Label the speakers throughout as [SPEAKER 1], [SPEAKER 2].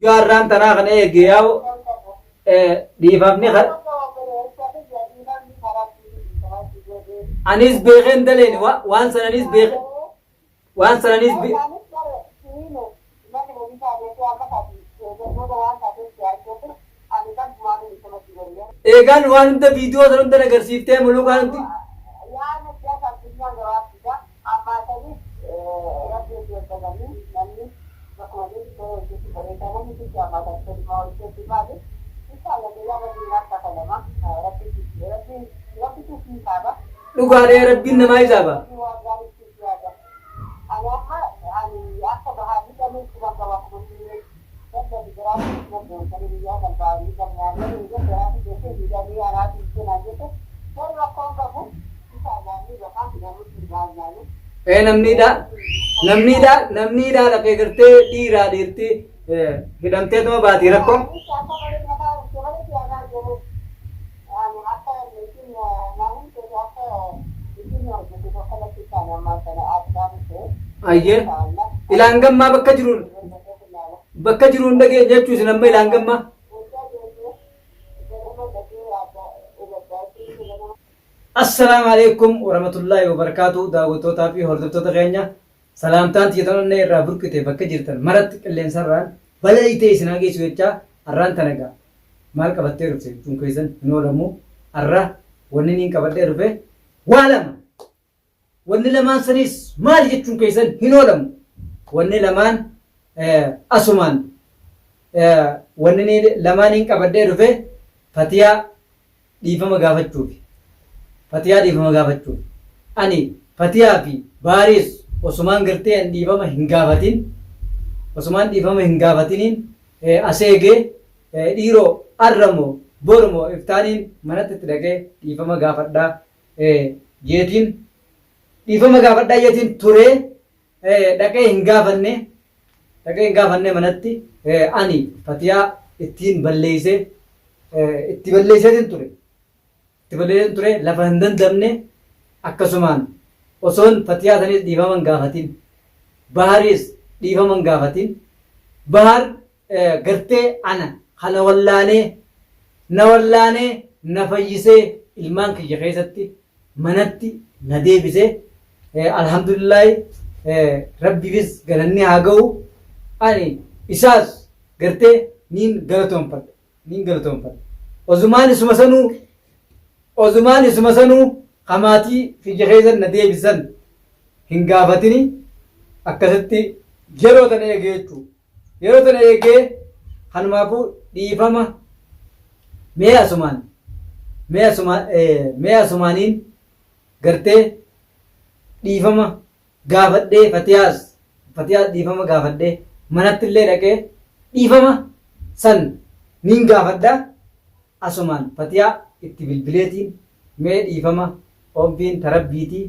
[SPEAKER 1] Arraan tanaa kana eege yaa'u dhiifamni anis beekeen daleen waan sananis beeke waan sananis eegaan waan hunda viidiyoo sana hunda agarsiiftee mulukaan dhugaadhee rabbiin namaa isaaba. namniidha dhaqee gartee dhiiraa dhiirtii hidhamtee tuma baatii rakkoon. Ayyee ilaan gammaa bakka jiruun dhagee jechuus namma ilaan gammaa. Assalaamu alaikum warahmatullahi wabarakatuh. Daawwattootaa fi hordoftoota keenya salaamtaan xiyyeeffannoo irraa burqite bakka jirtan maratti qilleensarraan balaliitee isin hageessu jechaa har'aan tana egaa maal qabattee dhufte jechuun keessan hin oolamu. Har'a wanni niin qabadhee dhufe waa lama. Wanni lamaan sanis maal jechuun keessan hin oolamu. Wanni lamaan asumaan wanni lamaan niin qabadhee dhufe Fatiyaa dhiifama gaafachuufi. Fatiyaa dhiifama gaafachuuf. Ani Fatiyaa fi Baaris osumaan gartee dhiifama hin gaafatin. Osumaan dhiifama hin gaafatiniin aseegee dhiiroo arramoo bormoo iftaaniin manatti itti dhaqee dhiifama gaafadhaa jeetiin dhiifama gaafadhaa jeetiin turee dhaqee hin gaafanne manatti ani Fatiyaa ittiin balleessee itti balleesseetiin ture. Itti balleesseetiin ture lafa hin dandamne akkasumaan osoon Fatiyaa sanis dhiifama hin gaafatin. Baaris dhiifama hin gaafatin. Baar gartee ana kana wallaanee na fayyisee ilmaan kiyya keessatti manatti na deebisee alhamdulillahi rabbiifis galanni haa ga'u. Ani isaas gartee niin galatoonfadha. Ozumaan isuma sanuu hamaatii kiyya keessatti na deebisan hin gaafatini akkasitti yeroo tana eegee jechuudha. Yeroo tana eegee hanumaafuu dhiifama mee asumaaniin gartee dhiifama gaafadhee Fatiyaas dhiifama gaafadhee manatti illee dhaqee dhiifama san niin gaafadhaa asumaan Fatiyaa itti bilbileetiin mee dhiifama ombiin tarabbiitii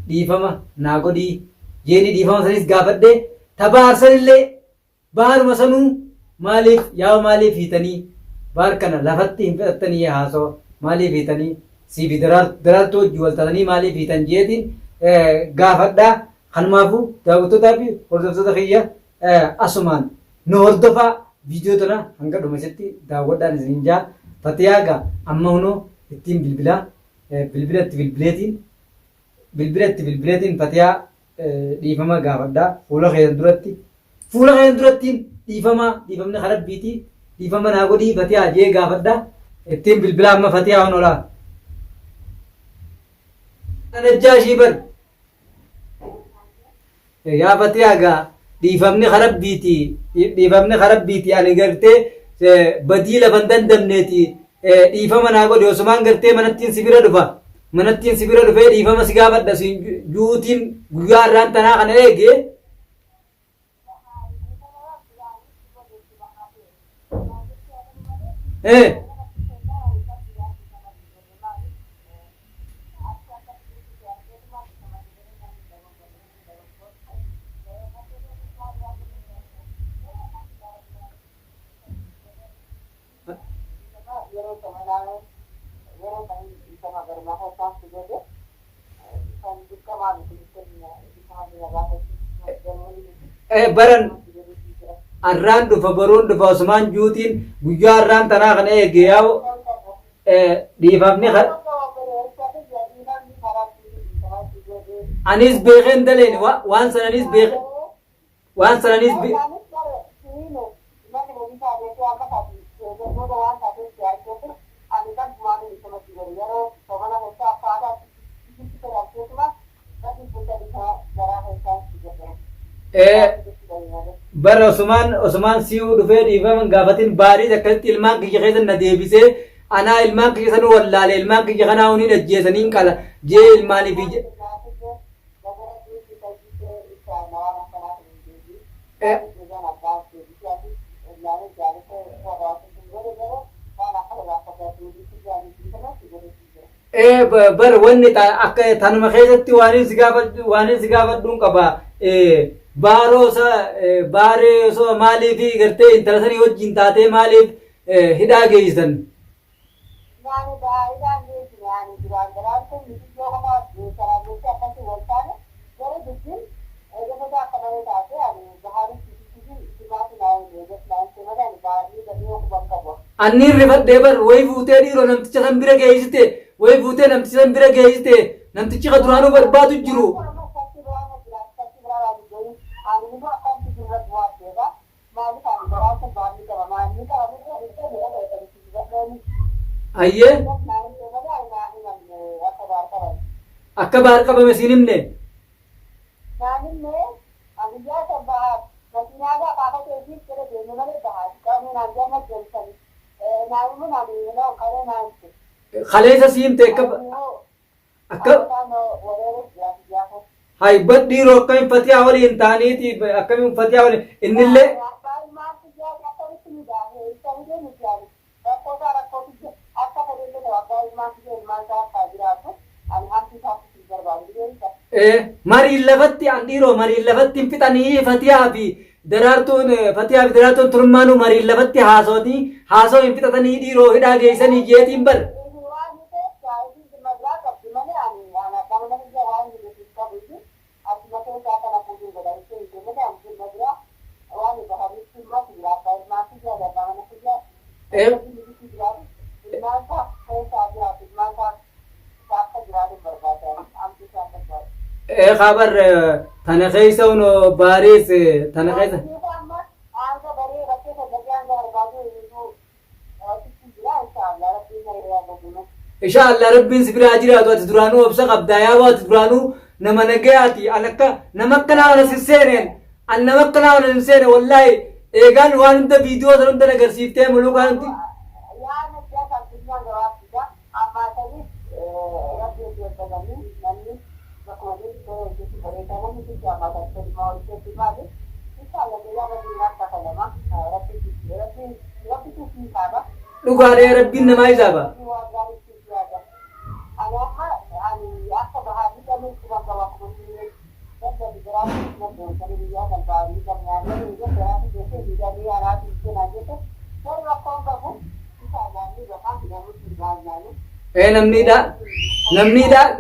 [SPEAKER 1] dhiifama naa godhii jeeni dhiifama sanis gaafadhee tabaarsanillee baaruma sanuu maaliif hiitanii baar kana lafatti hin fudhattanii haasoo maaliif hiitanii siifi daraartuu hojii waltatanii maaliif hiitan jeetiin gaafadhaa. Kanumaafuu daawwattootaa fi hordoftoota kiyya asumaan nu hordofaa viidiyoo tana hanga dhumeessatti daawwadhaan isiniin jaa. Fatiyaa gaa amma hunoo ittiin bilbilatti bilbileetiin Fatiyaa dhiifama gaafadhaa fuula keenya durattiin dhiifamni harabbiitii dhiifama naa godhii Fatiyaa jee gaafadhaa ittiin bilbilaa amma Fatiyaa honoolaa. Najjaashii bar yaa Fatiyaa gaa dhiifamni harabbiitii ani gartee badii lafan dandamneeti dhiifama naa godhe osumaan gartee manattiin sibira dhufee dhiifama si gaafadha juutiin guyyaa irraan tanaa kana eegee baran arraan dhufa baroon dhufa Usmaan Juutiin guyyaa arraan tanaa kana eegee yaa'u dhiifamni anis beekeen daleen waan sananis beekeen waan sananis bara Usmaan si'uu dhufee dhiifaman gaafatin baarii akkasitti ilmaan kiyya keessa na deebisee anaa ilmaan kiyya sanuu wallaale ilmaan kiyya kanaa huniin ajjeesaniin qala jee ilmaaniif bar wanni akka tanuma keessatti waan si gaafadhuun qaba baaroosa baaree osoo maaliif gartee intala sanii wajjin taatee maaliif hidhaa geessisan anniin rifadhee bar wayi fuutee dhiiroo namticha san bira geessite wayi fuutee namticha san bira geessite namtichi ka duraanuu barbaadu jiru ayyee akka baar qabame siin himne khaleessa si himte akka hay badhiiroo akkamiin fatiyaa waliin ta'aniiti akkamiin fatiyaa waliin innillee mariin lafatti an dhiiroo mariin lafatti hin fixanii fatiyaa fi daraartuun turmaanuu mariin lafatti haasoo hin fixatanii dhiiroo hidhaa geessanii jeetiin bar خبر تنخيسه ونو باريس تنخيسه إن شاء الله ربي سبرا أجرا وات درانو أبصق أبدايا وات درانو نما نجاتي أنا نمكنا على سيرين أن نمكنا على سيرين والله إيجان وان ده فيديو ده نده نقدر سيفتة ملوك أنت Lugaare Rabbiin nama isaaba.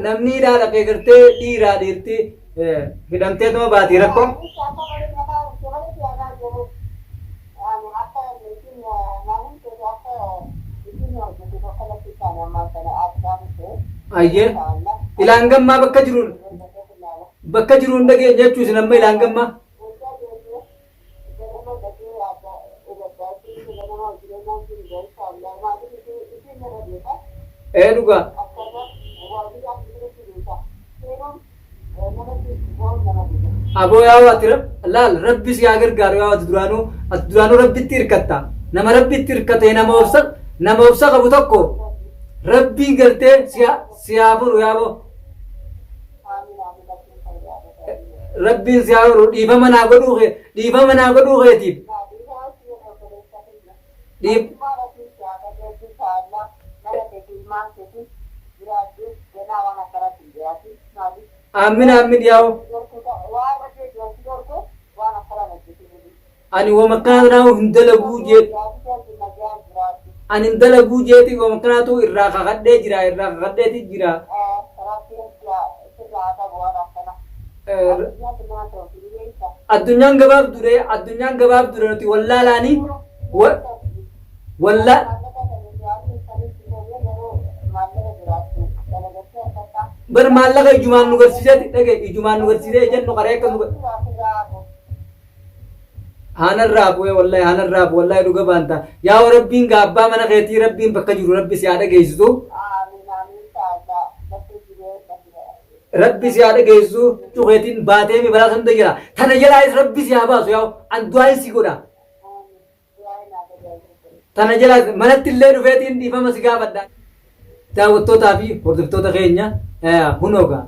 [SPEAKER 1] namni dha lafee gartee dhiiraa dhiirti hidhamtee tuma baati rakkoo. Ayyee ilaan gammaa bakka jiruun dhageenye jechuus namma ilaan gammaa. Dhugaa. Aboo yaa waati laal rabbi si haa gargaaru yaa waati duraanuu rabbitti hirkatta nama rabbitti hirkate nama obsa qabu tokko rabbiin gartee si haa furu yaa boo rabbiin si haa furu dhiifama naa godhuu keetiif amin yaao ani wama kanaa hindalaguu jeet ani hindalaguu jeeti wama kanaatu irraa kakadheeti jira addunyaan gabaabdure nuti wallaalaanii walla bar maallaqa ijumaan nu garsiisee dhage ijumaan nu garsiisee jennu qaree akka nu hanarraaf wallahi dhuga baanta yaa rabbiin gaabbaa mana keetii rabbiin bakka jiru rabbi si haa dhageessisu rabbi si haa dhageessisu cuqeetiin baatee mi balaa hunda jira tana jalaayis rabbi si haa baasu yaa an du'aayin si godha tana jalaayis manatti illee dhufeetiin dhiifama si gaafadha daawwattootaa fi hordoftoota keenya hunooga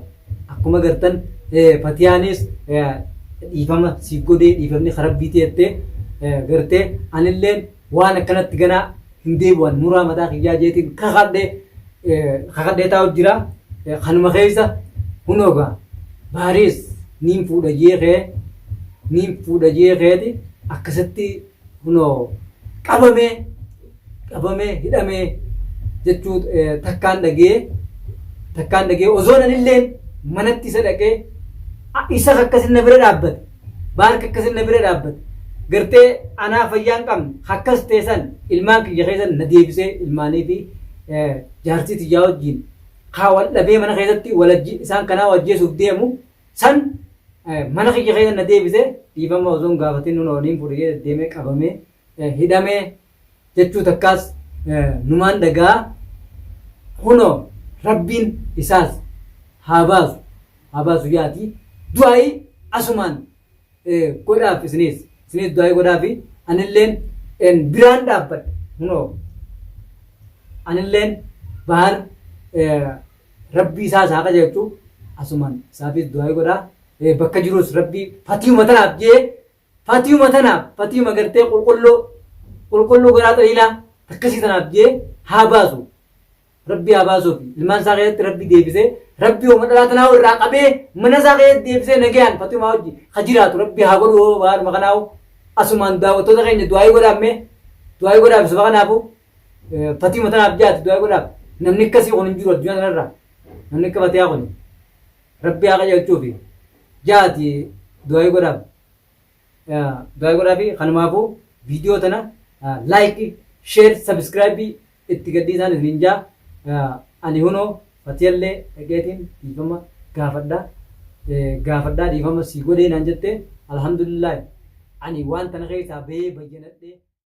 [SPEAKER 1] akkuma gartan Fatiyaanis dhiifama si godhee dhiifamni rabbii teettee gartee anilleen waan akkanatti ganaa hin deebi'an muraa mataa kiyyaa jeetiin kakadhee taa'u jira kanuma keessa hunooga baaris niin fuudha jeekeeti akkasatti hunoo qabamee hidhamee jechuu takkaan dhagee osoon anilleen manatti isa dhaqee isa akkasin na bira dhaabbate baarka akkasin na bira dhaabbate gartee anaa fayyaan qabne akkas teessan ilmaan kiyya keessan na deebisee ilmaanii fi jaartii tiyyaa wajjin wal dhabee mana keessatti isaan kanaa wajjeesuuf deemu san mana kiyya keessan na deebisee dhiifama osoon gaafatiin nun ooliin fudhee deemee qabamee hidhamee jechuu takkaas numaan dhagaa hunoo rabbiin isaas haa baasu yaati du'aayi asumaan godhaaf isinis du'aayi godhaaf anilleen biraan dhaabbadha hunoo anilleen bahar rabbii isaas haa qajeelchu asumaan isaafis du'aayi godhaa bakka jirus rabbii fatiyuma tanaaf gartee qulqulluu garaa xaliilaa akkasii tanaaf jee haa baasu rabbii haa baasuuf ilmaan isaa keessatti rabbii deebisee rabbii uuma dhalaa tanaa irraa qabee mana isaa keessatti deebisee nagayaan Fatimaa wajji ha jiraatu rabbii haa godhu baaduma kanaawu asumaan daawwattoota keenya du'aayi godhaaf isa kanaafu Fatima tanaaf jaati du'aayi godhaaf namni akkasii kun hin jiru addunyaa kanarraa namni akka Fatiyaa kun rabbii haa qajeelchuufi jaati du'aayi godhaaf kanumaafuu viidiyoo tana laayikii sheer sabskraayibii itti gadhiisaan isin jaa ani hunoo Fatiyallee dhageetiin dhiifama gaafadhaa dhiifama si godhee naan jette alhamdulillah ani waan tana keessaa bahee bayyanadhee